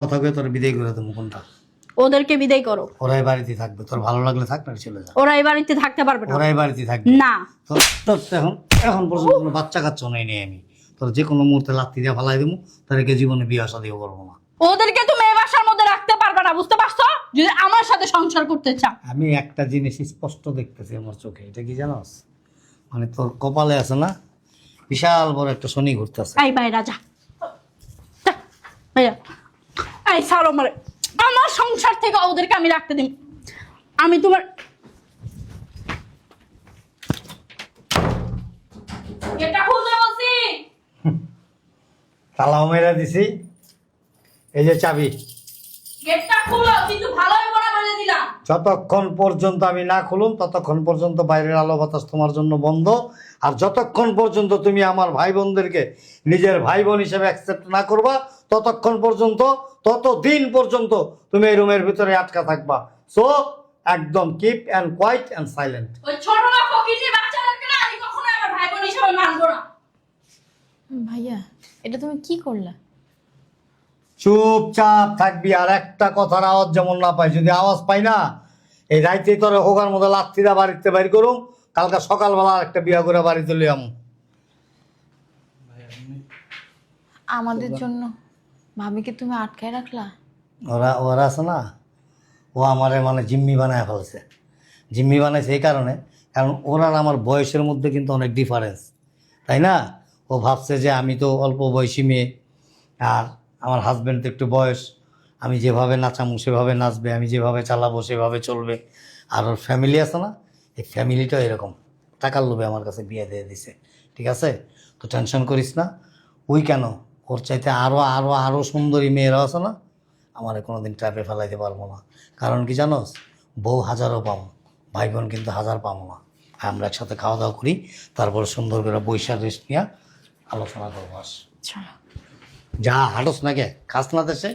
কথা কয়ে তোর বিদায় করে দেবো কোনটা? ওদেরকে বিদায় করো। ওরাই বাড়িতে থাকবে, তোর ভালো লাগলে থাক না চলে যা। ওরা এই বাড়িতে থাকতে পারবে না। ওরাই বাড়িতে থাকবে না। তোর তোর তো এখন এখন পর্যন্ত কোনো বাচ্চা কাচ্চা নেই আমি। তোর যে কোনো মুহূর্তে লাত্তি দিয়ে ফালাই দেবো, তাদেরকে জীবনে বিয়ে শাদিও করবো না। ওদেরকে তুমি এই বাসার মধ্যে রাখতে পারবে না, বুঝতে পারছো? যদি আমার সাথে সংসার করতে চাও। আমি একটা জিনিস স্পষ্ট দেখতেছি আমার চোখে, এটা কি জানোস? মানে তোর কপালে আছে না বিশাল বড় একটা শনি ঘুরতেছে। এই ভাই রাজা, ভাইয়া এই সারো মারে, আমার সংসার থেকে ওদেরকে আমি রাখতে দিই। আমি তোমার এটা খুলতে বলছি। তালাও মেরা দিছি, এই যে চাবি। গেটটা খুলো, কিন্তু ভালোই করে বলে দিলাম। যতক্ষণ পর্যন্ত আমি না খুলুম ততক্ষণ পর্যন্ত বাইরের আলো বাতাস তোমার জন্য বন্ধ। আর যতক্ষণ পর্যন্ত তুমি আমার ভাই বোনদেরকে নিজের ভাই বোন হিসেবে অ্যাকসেপ্ট না করবা, ততক্ষণ পর্যন্ত, ততদিন পর্যন্ত তুমি এই রুমের ভিতরে আটকা থাকবা। সো একদম keep and quiet and silent. ওই ছোট না ফকিনি বাচ্চাদেরকে না আমি কখনো আমার ভাই বোন হিসেবে মানবো না। ভাইয়া এটা তুমি কি করলা? চুপচাপ থাকবি, আর একটা কথার আওয়াজ যেমন না পাই। যদি আওয়াজ পাই না, এই রাইতেই তোর হোকার মধ্যে লাত্তিরা বাড়িতে বাইর করুম। কালকে সকালবেলা আর একটা বিয়া করে বাড়িতে লই আম। আমাদের জন্য ভাবিকে তুমি আটকায় রাখলা? ওরা ওরা আছে না, ও আমারে মানে জিম্মি বানায় ফেলছে। জিম্মি বানাইছে এই কারণে, কারণ ওর আর আমার বয়সের মধ্যে কিন্তু অনেক ডিফারেন্স, তাই না? ও ভাবছে যে আমি তো অল্প বয়সী মেয়ে, আর আমার হাজব্যান্ড তো একটু বয়স, আমি যেভাবে নাচামু সেভাবে নাচবে, আমি যেভাবে চালাবো সেভাবে চলবে। আর ওর ফ্যামিলি আছে না, এই ফ্যামিলিটাও এরকম টাকার লোভে আমার কাছে বিয়ে দিয়ে দিছে। ঠিক আছে, তো টেনশন করিস না। ওই কেন, ওর চাইতে আরও আরও আরও সুন্দরী মেয়েরা আছে না, আমার কোনোদিন ট্র্যাপে ফেলাইতে পারবো না। কারণ কি জানোস, বউ হাজারও পাবো, ভাই বোন কিন্তু হাজার পাবো না। আমরা একসাথে খাওয়া দাওয়া করি, তারপর সুন্দর করে বৈশাখ রেস্ট নিয়ে আলোচনা করবো। আস চলো। যা হাঁটস না কে, খাস না দেশে।